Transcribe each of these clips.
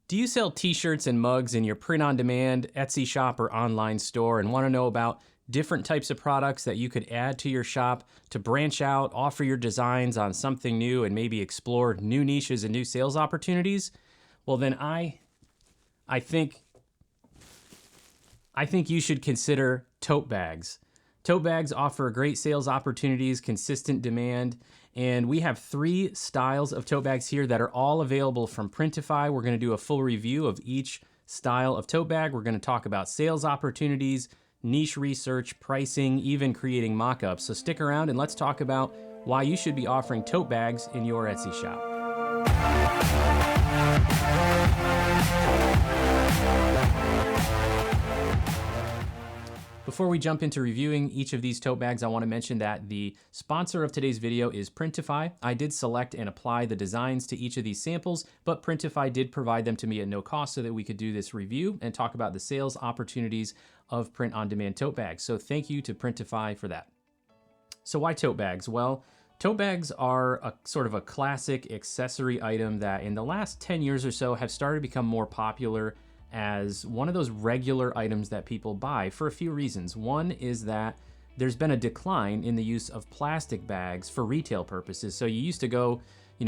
Do you sell t-shirts and mugs in your print-on-demand Etsy shop or online store and want to know about different types of products that you could add to your shop to branch out, offer your designs on something new, and maybe explore new niches and new sales opportunities? Well, then I think you should consider tote bags. Tote bags offer great sales opportunities, consistent demand, and we have 3 styles of tote bags here that are all available from Printify. We're going to do a full review of each style of tote bag. We're going to talk about sales opportunities, niche research, pricing, even creating mock-ups. So stick around and let's talk about why you should be offering tote bags in your Etsy shop. Before we jump into reviewing each of these tote bags, I want to mention that the sponsor of today's video is Printify. I did select and apply the designs to each of these samples, but Printify did provide them to me at no cost so that we could do this review and talk about the sales opportunities of print-on-demand tote bags. So thank you to Printify for that. So why tote bags? Well, tote bags are a sort of a classic accessory item that in the last 10 years or so have started to become more popular as one of those regular items that people buy for a few reasons. One is that there's been a decline in the use of plastic bags for retail purposes. So you used to go,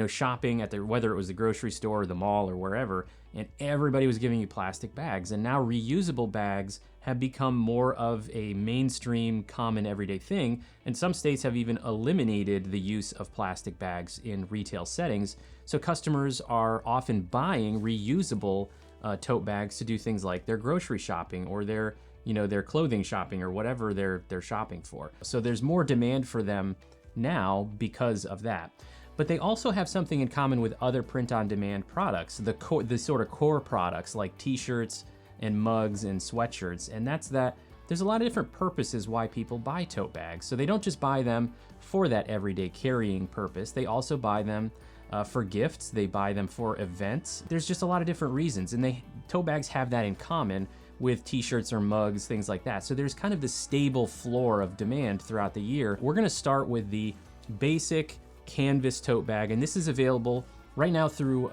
shopping at whether it was the grocery store or the mall or wherever, and everybody was giving you plastic bags. And now reusable bags have become more of a mainstream, common, everyday thing. And some states have even eliminated the use of plastic bags in retail settings. So customers are often buying reusable tote bags to do things like their grocery shopping or their clothing shopping or whatever they're shopping for. So there's more demand for them now because of that. But they also have something in common with other print-on-demand products, the sort of core products like t-shirts and mugs and sweatshirts, and that's that there's a lot of different purposes why people buy tote bags. So they don't just buy them for that everyday carrying purpose, they also buy them for gifts, they buy them for events. There's just a lot of different reasons, and tote bags have that in common with t-shirts or mugs, things like that. So there's kind of this stable floor of demand throughout the year. We're gonna start with the basic canvas tote bag, and this is available right now through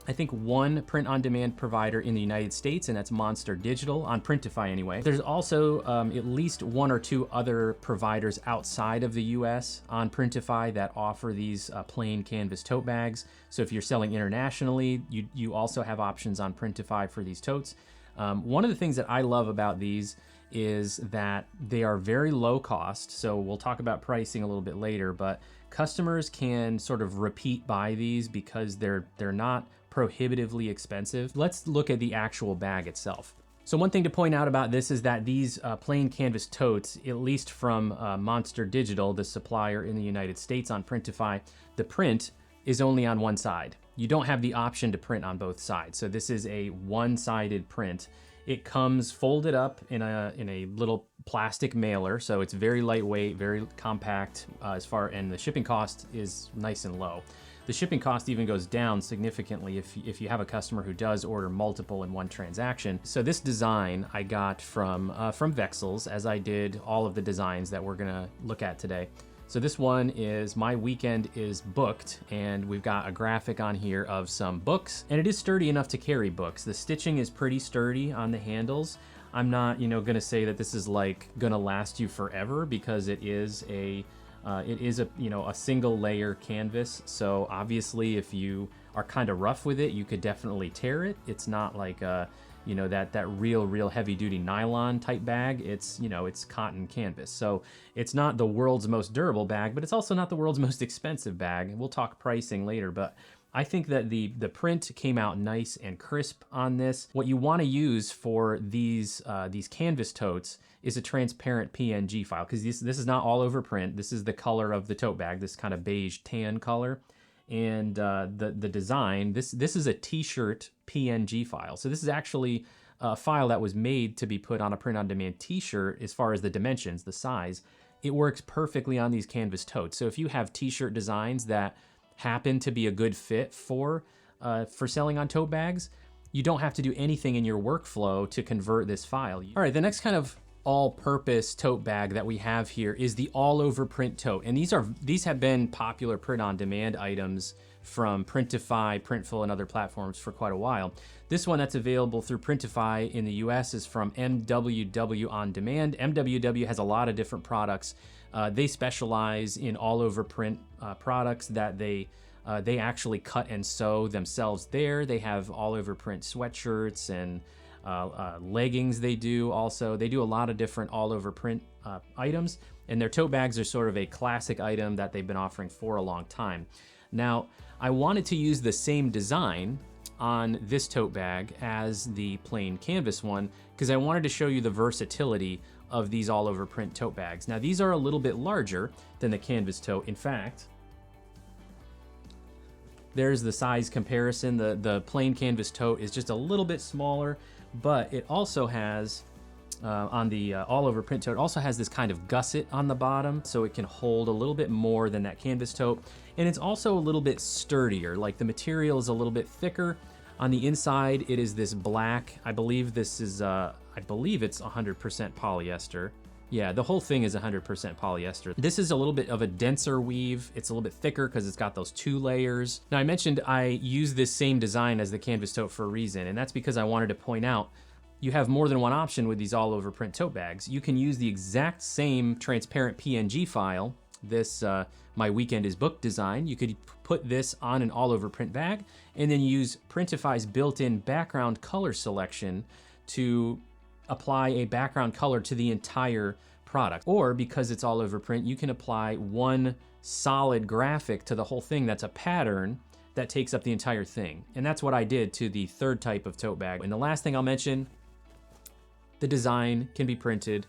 I think one print-on-demand provider in the United States, and that's Monster Digital, on Printify anyway. There's also at least 1 or 2 other providers outside of the US on Printify that offer these plain canvas tote bags. So if you're selling internationally, you also have options on Printify for these totes. One of the things that I love about these is that they are very low cost. So we'll talk about pricing a little bit later, but customers can sort of repeat buy these because they're not prohibitively expensive. Let's look at the actual bag itself. So one thing to point out about this is that these plain canvas totes, at least from Monster Digital, the supplier in the United States on Printify, the print is only on one side. You don't have the option to print on both sides. So this is a one-sided print. It comes folded up in a little plastic mailer, so it's very lightweight, very compact and the shipping cost is nice and low. The shipping cost even goes down significantly if you have a customer who does order multiple in one transaction. So this design I got from Vexels, as I did all of the designs that we're gonna look at today. So this one is My Weekend is Booked, and we've got a graphic on here of some books, and it is sturdy enough to carry books. The stitching is pretty sturdy on the handles. I'm not, gonna say that this is like gonna last you forever because it is a single layer canvas. So obviously if you are kind of rough with it, you could definitely tear it. It's not like that real heavy duty nylon type bag. It's cotton canvas. So it's not the world's most durable bag, but it's also not the world's most expensive bag. We'll talk pricing later, but I think that the print came out nice and crisp on this. What you want to use for these canvas totes is a transparent PNG file, because this is not all over print. This is the color of the tote bag, this kind of beige tan color. And the design, this is a t-shirt PNG file. So this is actually a file that was made to be put on a print-on-demand t-shirt as far as the dimensions, the size. It works perfectly on these canvas totes. So if you have t-shirt designs that happen to be a good fit for selling on tote bags, you don't have to do anything in your workflow to convert this file. All right, the next kind of all-purpose tote bag that we have here is the all-over print tote. And these have been popular print-on-demand items from Printify, Printful, and other platforms for quite a while. This one that's available through Printify in the US is from MWW On Demand. MWW has a lot of different products. They specialize in all over print products that they actually cut and sew themselves there. They have all over print sweatshirts and leggings they do also. They do a lot of different all over print items, and their tote bags are sort of a classic item that they've been offering for a long time. Now, I wanted to use the same design on this tote bag as the plain canvas one because I wanted to show you the versatility of these all over print tote bags. Now, these are a little bit larger than the canvas tote. In fact, there's the size comparison. The plain canvas tote is just a little bit smaller, but it also has, on the all over print tote, also has this kind of gusset on the bottom, so it can hold a little bit more than that canvas tote. And it's also a little bit sturdier, like the material is a little bit thicker. On the inside, it is this black, I believe this is, I believe it's 100% polyester. Yeah, the whole thing is 100% polyester. This is a little bit of a denser weave. It's a little bit thicker because it's got those 2 layers. Now, I mentioned I use this same design as the canvas tote for a reason, and that's because I wanted to point out you have more than one option with these all over print tote bags. You can use the exact same transparent PNG file, this My Weekend is Booked design. You could put this on an all over print bag and then use Printify's built-in background color selection to apply a background color to the entire product. Or because it's all over print, you can apply one solid graphic to the whole thing that's a pattern that takes up the entire thing. And that's what I did to the third type of tote bag. And the last thing I'll mention, the design can be printed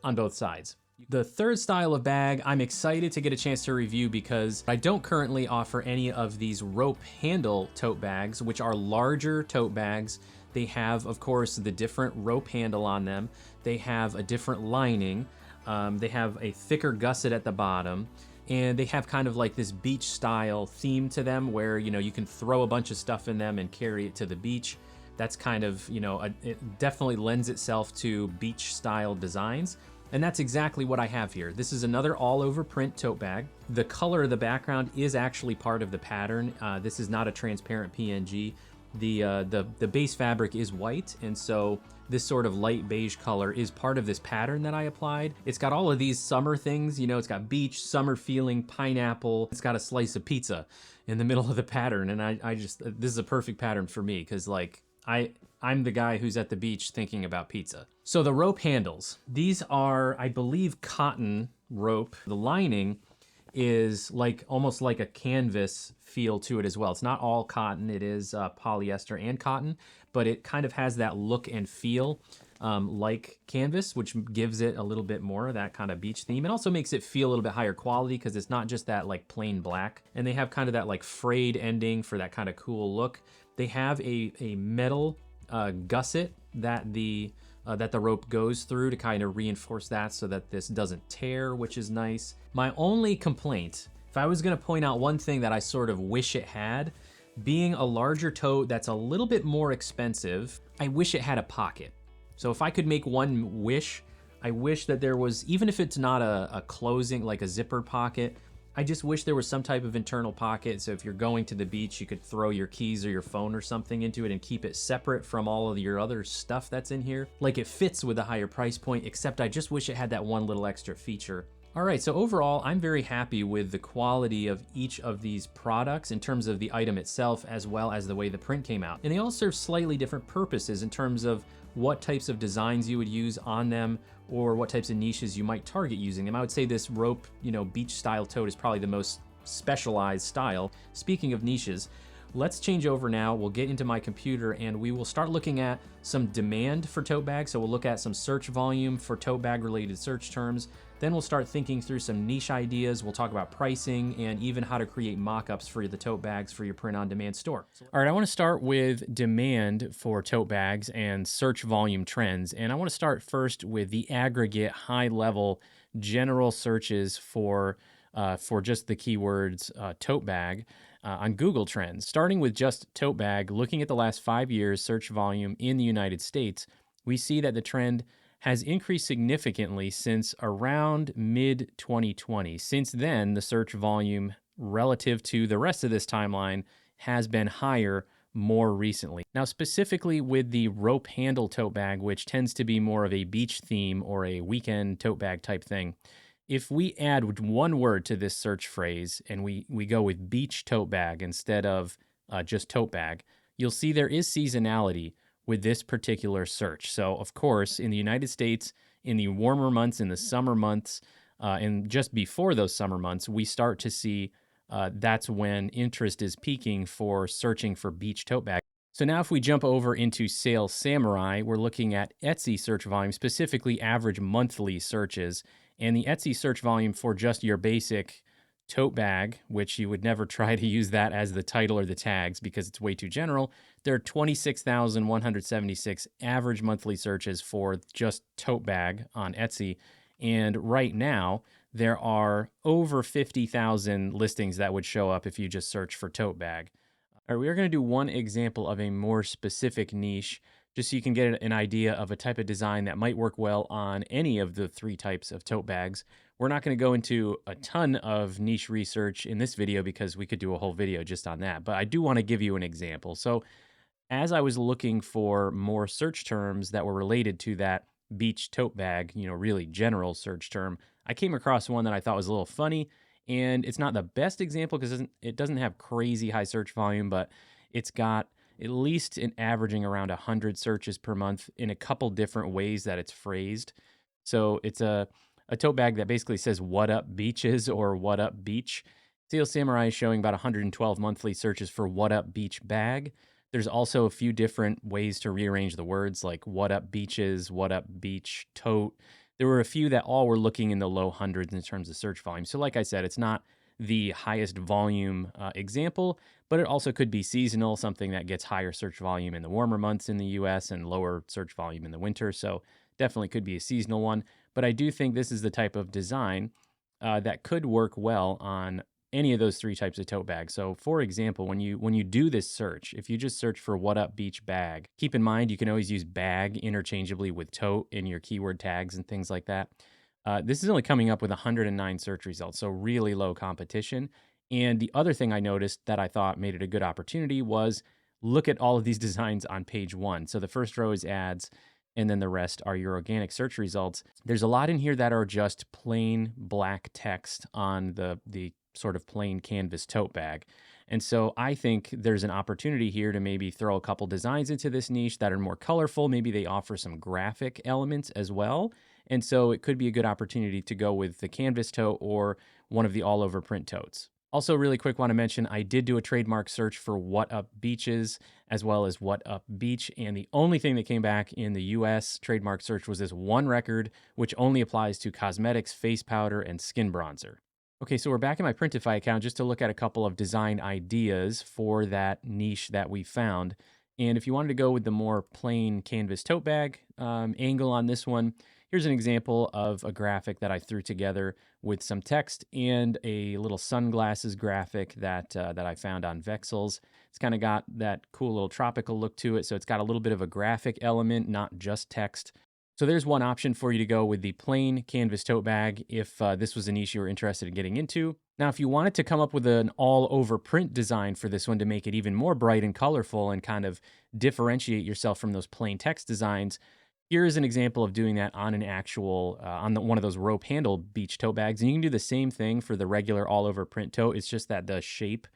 on both sides. The third style of bag, I'm excited to get a chance to review because I don't currently offer any of these rope handle tote bags, which are larger tote bags. They have, of course, the different rope handle on them. They have a different lining. They have a thicker gusset at the bottom. And they have kind of like this beach style theme to them where, you know, you can throw a bunch of stuff in them and carry it to the beach. That's kind of, you know, it definitely lends itself to beach style designs. And that's exactly what I have here. This is another all over print tote bag. The color of the background is actually part of the pattern. This is not a transparent PNG. The base fabric is white, and so this sort of light beige color is part of this pattern that I applied. It's got all of these summer things, you know, it's got beach, summer feeling, pineapple. It's got a slice of pizza in the middle of the pattern, and I just, this is a perfect pattern for me because like I'm the guy who's at the beach thinking about pizza. So the rope handles, these are, I believe, cotton rope. The lining is like almost like a canvas feel to it as well. It's not all cotton, it is polyester and cotton, but it kind of has that look and feel like canvas, which gives it a little bit more of that kind of beach theme. It also makes it feel a little bit higher quality because it's not just that like plain black, and they have kind of that like frayed ending for that kind of cool look. They have a metal gusset that the rope goes through to kind of reinforce that so that this doesn't tear, which is nice. My only complaint, if I was gonna point out one thing that I sort of wish it had, being a larger tote that's a little bit more expensive, I wish it had a pocket. So if I could make one wish, I wish that there was, even if it's not a closing, like a zipper pocket, I just wish there was some type of internal pocket. So if you're going to the beach, you could throw your keys or your phone or something into it and keep it separate from all of your other stuff that's in here. Like it fits with a higher price point, except I just wish it had that one little extra feature. All right, so overall, I'm very happy with the quality of each of these products in terms of the item itself, as well as the way the print came out. And they all serve slightly different purposes in terms of what types of designs you would use on them or what types of niches you might target using them. I would say this rope, you know, beach style tote is probably the most specialized style. Speaking of niches, let's change over now. We'll get into my computer and we will start looking at some demand for tote bags. So we'll look at some search volume for tote bag related search terms. Then we'll start thinking through some niche ideas. We'll talk about pricing and even how to create mock-ups for the tote bags for your print-on-demand store. All right, I want to start with demand for tote bags and search volume trends. And I want to start first with the aggregate high-level general searches for just the keywords tote bag on Google Trends. Starting with just tote bag, looking at the last 5 years search volume in the United States, we see that the trend has increased significantly since around mid-2020. Since then, the search volume relative to the rest of this timeline has been higher more recently. Now, specifically with the rope handle tote bag, which tends to be more of a beach theme or a weekend tote bag type thing, if we add one word to this search phrase and we go with beach tote bag instead of just tote bag, you'll see there is seasonality with this particular search. So, of course, in the United States, in the warmer months, in the summer months, and just before those summer months, we start to see that's when interest is peaking for searching for beach tote bag. So now if we jump over into Sales Samurai, we're looking at Etsy search volume, specifically average monthly searches. And the Etsy search volume for just your basic tote bag, which you would never try to use that as the title or the tags because it's way too general, there are 26,176 average monthly searches for just tote bag on Etsy. And right now, there are over 50,000 listings that would show up if you just search for tote bag. All right, we are going to do one example of a more specific niche, just so you can get an idea of a type of design that might work well on any of the three types of tote bags. We're not going to go into a ton of niche research in this video because we could do a whole video just on that, but I do want to give you an example. So as I was looking for more search terms that were related to that beach tote bag, really general search term, I came across one that I thought was a little funny. And it's not the best example because it doesn't have crazy high search volume, but it's got at least an averaging around 100 searches per month in a couple different ways that it's phrased. So it's a tote bag that basically says "What up beaches" or "What up beach." Seal Samurai is showing about 112 monthly searches for "What up beach bag." There's also a few different ways to rearrange the words, like "What up beaches," "What up beach tote." There were a few that all were looking in the low hundreds in terms of search volume. So like I said, it's not the highest volume example, but it also could be seasonal, something that gets higher search volume in the warmer months in the US and lower search volume in the winter. So definitely could be a seasonal one. But I do think this is the type of design that could work well on any of those three types of tote bags. So for example, when you do this search, if you just search for "What up beach bag," keep in mind you can always use bag interchangeably with tote in your keyword tags and things like that. This is only coming up with 109 search results, so really low competition. And the other thing I noticed that I thought made it a good opportunity was look at all of these designs on page one. So the first row is ads, and then the rest are your organic search results. There's a lot in here that are just plain black text on the sort of plain canvas tote bag. And so I think there's an opportunity here to maybe throw a couple designs into this niche that are more colorful. Maybe they offer some graphic elements as well. And so it could be a good opportunity to go with the canvas tote or one of the all over print totes. Also, really quick, want to mention I did do a trademark search for "What up beaches" as well as "What up beach." And the only thing that came back in the US trademark search was this one record, which only applies to cosmetics, face powder, and skin bronzer. Okay, so we're back in my Printify account just to look at a couple of design ideas for that niche that we found. And if you wanted to go with the more plain canvas tote bag angle on this one, here's an example of a graphic that I threw together with some text and a little sunglasses graphic that I found on Vexels. It's kind of got that cool little tropical look to it, so it's got a little bit of a graphic element, not just text. So there's one option for you to go with the plain canvas tote bag if this was a niche you were interested in getting into. Now, if you wanted to come up with an all-over print design for this one to make it even more bright and colorful and kind of differentiate yourself from those plain text designs, here is an example of doing that on an actual, one of those rope handle beach tote bags. And you can do the same thing for the regular all-over print tote. It's just that the shape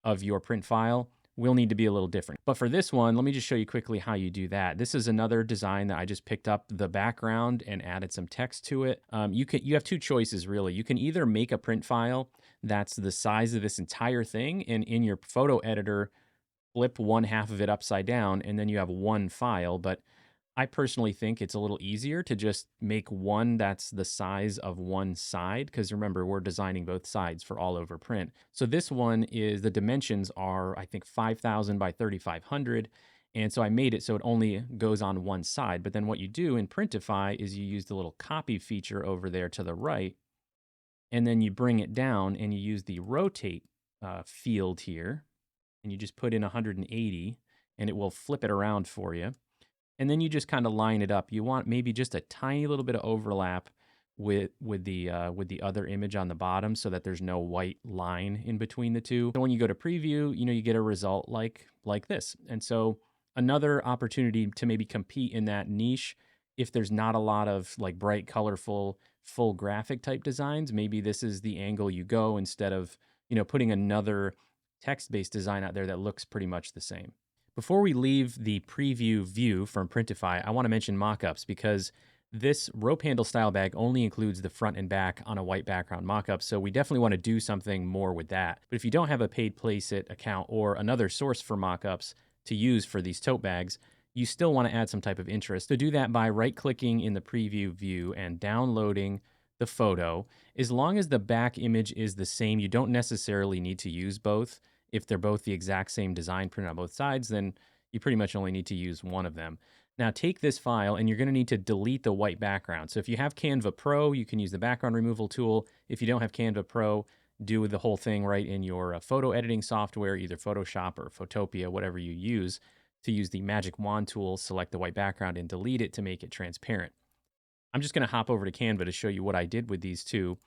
of your print file will need to be a little different. But for this one, let me just show you quickly how you do that. This is another design that I just picked up the background and added some text to it. You have two choices really. You can either make a print file that's the size of this entire thing, and in your photo editor, flip one half of it upside down, and then you have one file. But I personally think it's a little easier to just make one that's the size of one side, because remember, we're designing both sides for all over print. So this one is, the dimensions are, I think, 5,000 by 3,500. And so I made it so it only goes on one side. But then what you do in Printify is you use the little copy feature over there to the right, and then you bring it down and you use the rotate field here, and you just put in 180, and it will flip it around for you. And then you just kind of line it up. You want maybe just a tiny little bit of overlap with the other image on the bottom so that there's no white line in between the two. So when you go to preview, you know, you get a result like this. And so another opportunity to maybe compete in that niche, if there's not a lot of like bright, colorful, full graphic type designs, maybe this is the angle you go instead of, you know, putting another text-based design out there that looks pretty much the same. Before we leave the preview view from Printify, I want to mention mockups because this rope handle style bag only includes the front and back on a white background mockup, so we definitely want to do something more with that. But if you don't have a paid Placeit account or another source for mockups to use for these tote bags, you still want to add some type of interest. So do that by right-clicking in the preview view and downloading the photo. As long as the back image is the same, you don't necessarily need to use both. If they're both the exact same design printed on both sides, then you pretty much only need to use one of them. Now take this file and you're going to need to delete the white background. So if you have Canva Pro, you can use the background removal tool. If you don't have Canva Pro, do the whole thing right in your photo editing software, either Photoshop or Photopea, whatever you use, to use the magic wand tool, select the white background and delete it to make it transparent. I'm just going to hop over to Canva to show you what I did with these two.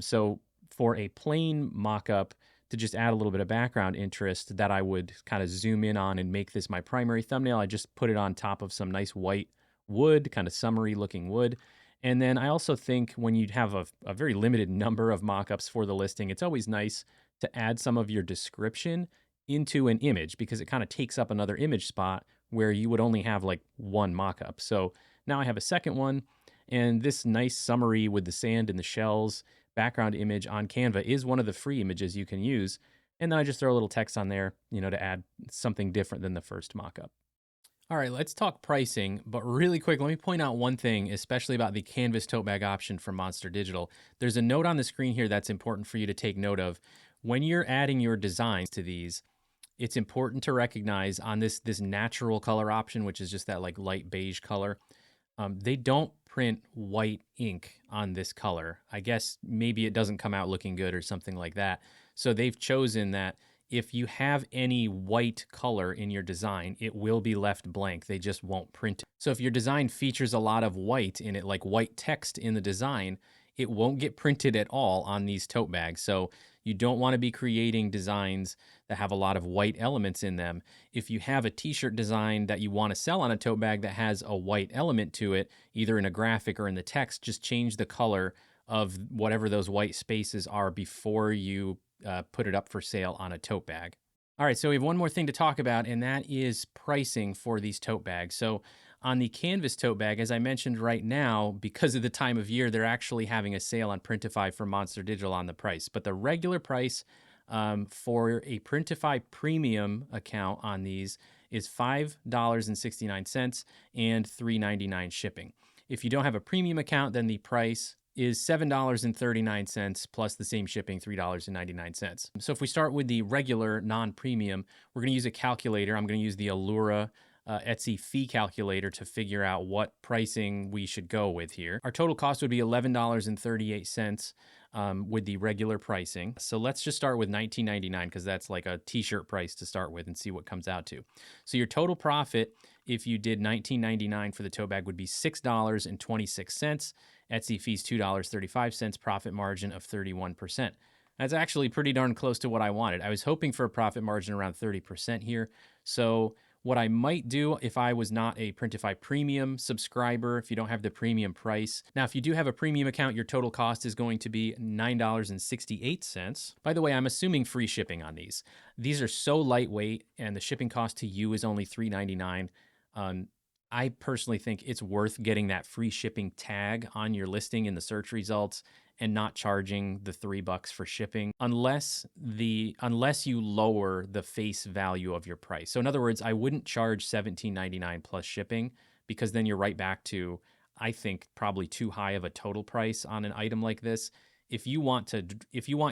So for a plain mock-up, to just add a little bit of background interest that I would kind of zoom in on and make this my primary thumbnail, I just put it on top of some nice white wood, kind of summery looking wood. And then I also think when you have a very limited number of mockups for the listing, it's always nice to add some of your description into an image because it kind of takes up another image spot where you would only have like one mockup. So now I have a second one, and this nice summary with the sand and the shells background image on Canva is one of the free images you can use. And then I just throw a little text on there, you know, to add something different than the first mockup. All right, let's talk pricing, but really quick, let me point out one thing, especially about the canvas tote bag option from Monster Digital. There's a note on the screen here that's important for you to take note of. When you're adding your designs to these, it's important to recognize on this natural color option, which is just that like light beige color, they don't print white ink on this color. I guess maybe it doesn't come out looking good or something like that. So they've chosen that if you have any white color in your design, it will be left blank. They just won't print it. So if your design features a lot of white in it, like white text in the design, it won't get printed at all on these tote bags. So you don't want to be creating designs that have a lot of white elements in them. If you have a t-shirt design that you want to sell on a tote bag that has a white element to it, either in a graphic or in the text, just change the color of whatever those white spaces are before you put it up for sale on a tote bag. All right, so we have one more thing to talk about, and that is pricing for these tote bags. So on the canvas tote bag, as I mentioned right now, because of the time of year, they're actually having a sale on Printify for Monster Digital on the price. But the regular price for a Printify premium account on these is $5.69 and $3.99 shipping. If you don't have a premium account, then the price is $7.39 plus the same shipping, $3.99. So if we start with the regular non-premium, we're going to use a calculator. I'm going to use the Allura Etsy fee calculator to figure out what pricing we should go with here. Our total cost would be $11.38 with the regular pricing. So let's just start with $19.99 because that's like a t-shirt price to start with and see what comes out to. So your total profit, if you did $19.99 for the tote bag, would be $6.26. Etsy fees $2.35, profit margin of 31%. That's actually pretty darn close to what I wanted. I was hoping for a profit margin around 30% here. So what I might do if I was not a Printify Premium subscriber, if you don't have the premium price. Now, if you do have a premium account, your total cost is going to be $9.68. By the way, I'm assuming free shipping on these. These are so lightweight and the shipping cost to you is only $3.99. I personally think it's worth getting that free shipping tag on your listing in the search results and not charging the $3 for shipping unless you lower the face value of your price. So in other words, I wouldn't charge $17.99 plus shipping because then you're right back to, I think, probably too high of a total price on an item like this. If you want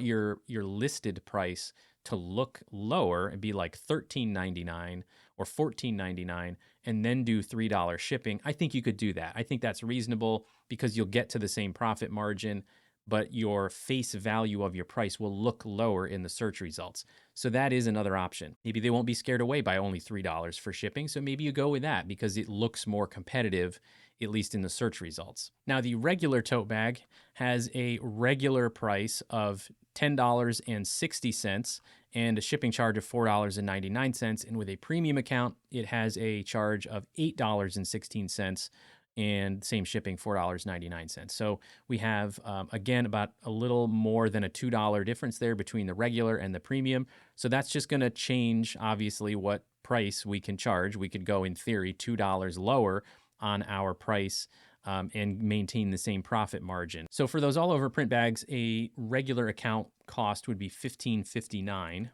your listed price to look lower and be like $13.99 or $14.99 and then do $3 shipping, I think you could do that. I think that's reasonable because you'll get to the same profit margin, but your face value of your price will look lower in the search results. So that is another option. Maybe they won't be scared away by only $3 for shipping, so maybe you go with that because it looks more competitive at least in the search results. Now, the regular tote bag has a regular price of $10.60 and a shipping charge of $4.99. And with a premium account, it has a charge of $8.16 and same shipping, $4.99. So we have, again, about a little more than a $2 difference there between the regular and the premium. So that's just going to change, obviously, what price we can charge. We could go, in theory, $2 lower on our price and maintain the same profit margin. So for those all over print bags, a regular account cost would be $15.59.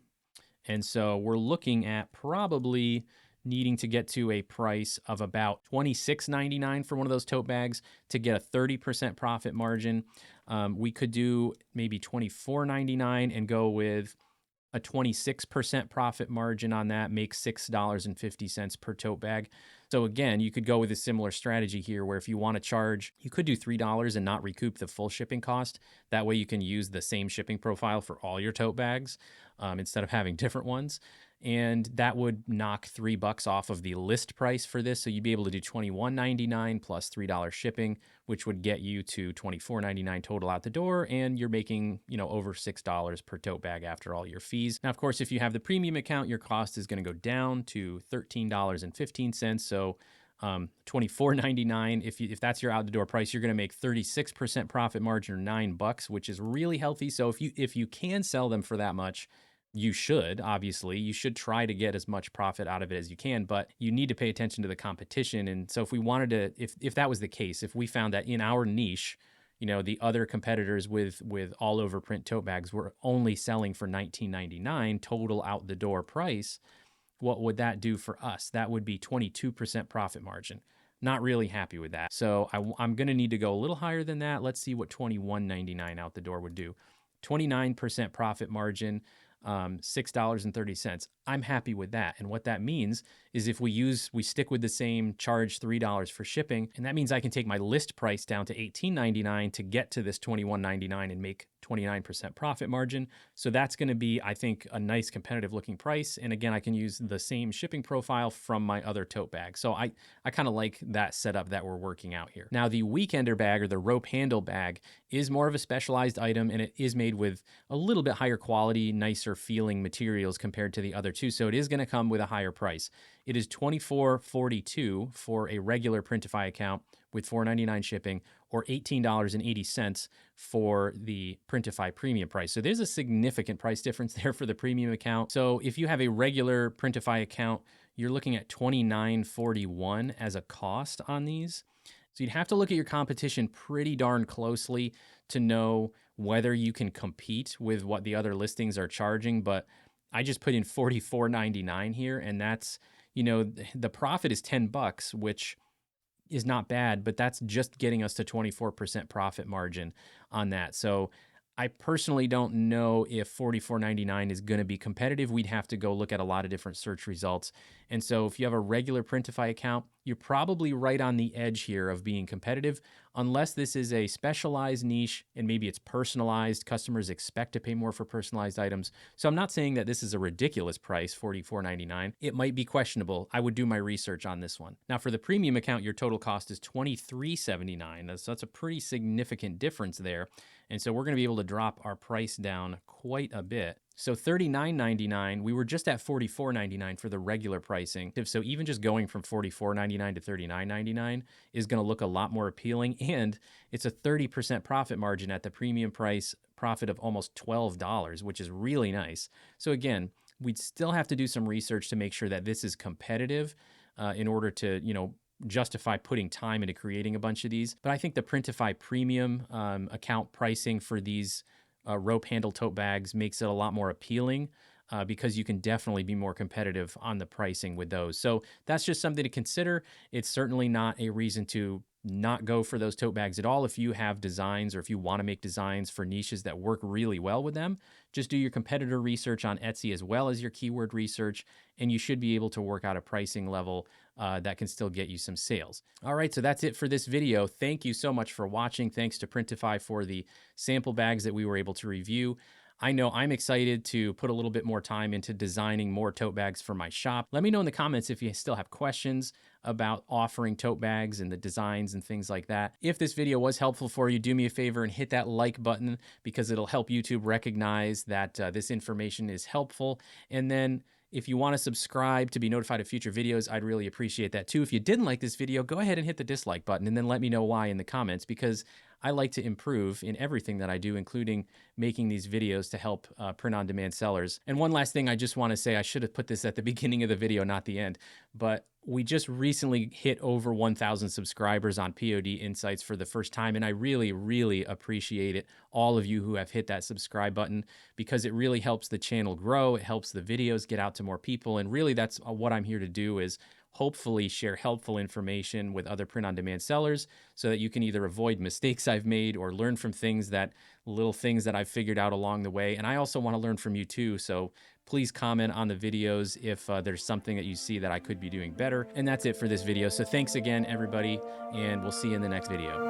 And so we're looking at probably needing to get to a price of about $26.99 for one of those tote bags to get a 30% profit margin. We could do maybe $24.99 and go with a 26% profit margin on that, makes $6.50 per tote bag. So again, you could go with a similar strategy here where if you want to charge, you could do $3 and not recoup the full shipping cost. That way you can use the same shipping profile for all your tote bags instead of having different ones. And that would knock $3 off of the list price for this. So you'd be able to do $21.99 plus $3 shipping, which would get you to $24.99 total out the door. And you're making, over $6 per tote bag after all your fees. Now, of course, if you have the premium account, your cost is going to go down to $13.15. So $24.99. If that's your out the door price, you're going to make 36% profit margin, or $9, which is really healthy. So if you can sell them for that much, you should, obviously, you should try to get as much profit out of it as you can, but you need to pay attention to the competition. And so if we wanted to, if that was the case, if we found that in our niche, the other competitors with all over print tote bags were only selling for $19.99 total out the door price, what would that do for us? That would be 22% profit margin. Not really happy with that. So I'm going to need to go a little higher than that. Let's see what $21.99 out the door would do. 29% profit margin. $6.30. I'm happy with that. And what that means is if we stick with the same charge $3 for shipping, and that means I can take my list price down to $18.99 to get to this $21.99 and make 29% profit margin. So that's going to be, I think, a nice competitive looking price. And again, I can use the same shipping profile from my other tote bag. So I kind of like that setup that we're working out here. Now, the weekender bag, or the rope handle bag, is more of a specialized item, and it is made with a little bit higher quality, nicer feeling materials compared to the other two. So it is going to come with a higher price. It is $24.42 for a regular Printify account with $4.99 shipping, or $18.80 for the Printify premium price. So there's a significant price difference there for the premium account. So if you have a regular Printify account, you're looking at $29.41 as a cost on these. So you'd have to look at your competition pretty darn closely to know whether you can compete with what the other listings are charging. But I just put in $44.99 here, and that's, the profit is $10, which is not bad, but that's just getting us to 24% profit margin on that. So I personally don't know if $44.99 is going to be competitive. We'd have to go look at a lot of different search results. And so if you have a regular Printify account, you're probably right on the edge here of being competitive, unless this is a specialized niche and maybe it's personalized. Customers expect to pay more for personalized items. So I'm not saying that this is a ridiculous price, $44.99. It might be questionable. I would do my research on this one. Now, for the premium account, your total cost is $23.79. So that's a pretty significant difference there. And so we're going to be able to drop our price down quite a bit. So $39.99, we were just at $44.99 for the regular pricing. So even just going from $44.99 to $39.99 is going to look a lot more appealing. And it's a 30% profit margin at the premium price, profit of almost $12, which is really nice. So again, we'd still have to do some research to make sure that this is competitive in order to, justify putting time into creating a bunch of these. But I think the Printify premium account pricing for these rope handle tote bags makes it a lot more appealing because you can definitely be more competitive on the pricing with those. So that's just something to consider. It's certainly not a reason to not go for those tote bags at all. If you have designs, or if you want to make designs for niches that work really well with them, just do your competitor research on Etsy as well as your keyword research, and you should be able to work out a pricing level that can still get you some sales. All right, so that's it for this video. Thank you so much for watching. Thanks to Printify for the sample bags that we were able to review. I know I'm excited to put a little bit more time into designing more tote bags for my shop. Let me know in the comments if you still have questions about offering tote bags and the designs and things like that. If this video was helpful for you, do me a favor and hit that like button, because it'll help YouTube recognize that this information is helpful. And then if you want to subscribe to be notified of future videos, I'd really appreciate that too. If you didn't like this video, go ahead and hit the dislike button and then let me know why in the comments, because I like to improve in everything that I do, including making these videos to help print-on-demand sellers. And one last thing I just want to say, I should have put this at the beginning of the video, not the end, but we just recently hit over 1,000 subscribers on POD Insights for the first time, and I really, really appreciate it, all of you who have hit that subscribe button, because it really helps the channel grow, it helps the videos get out to more people, and really that's what I'm here to do, is hopefully share helpful information with other print-on-demand sellers so that you can either avoid mistakes I've made or learn from little things that I've figured out along the way. And I also want to learn from you too, so please comment on the videos if there's something that you see that I could be doing better. And that's it for this video. So thanks again, everybody, and we'll see you in the next video.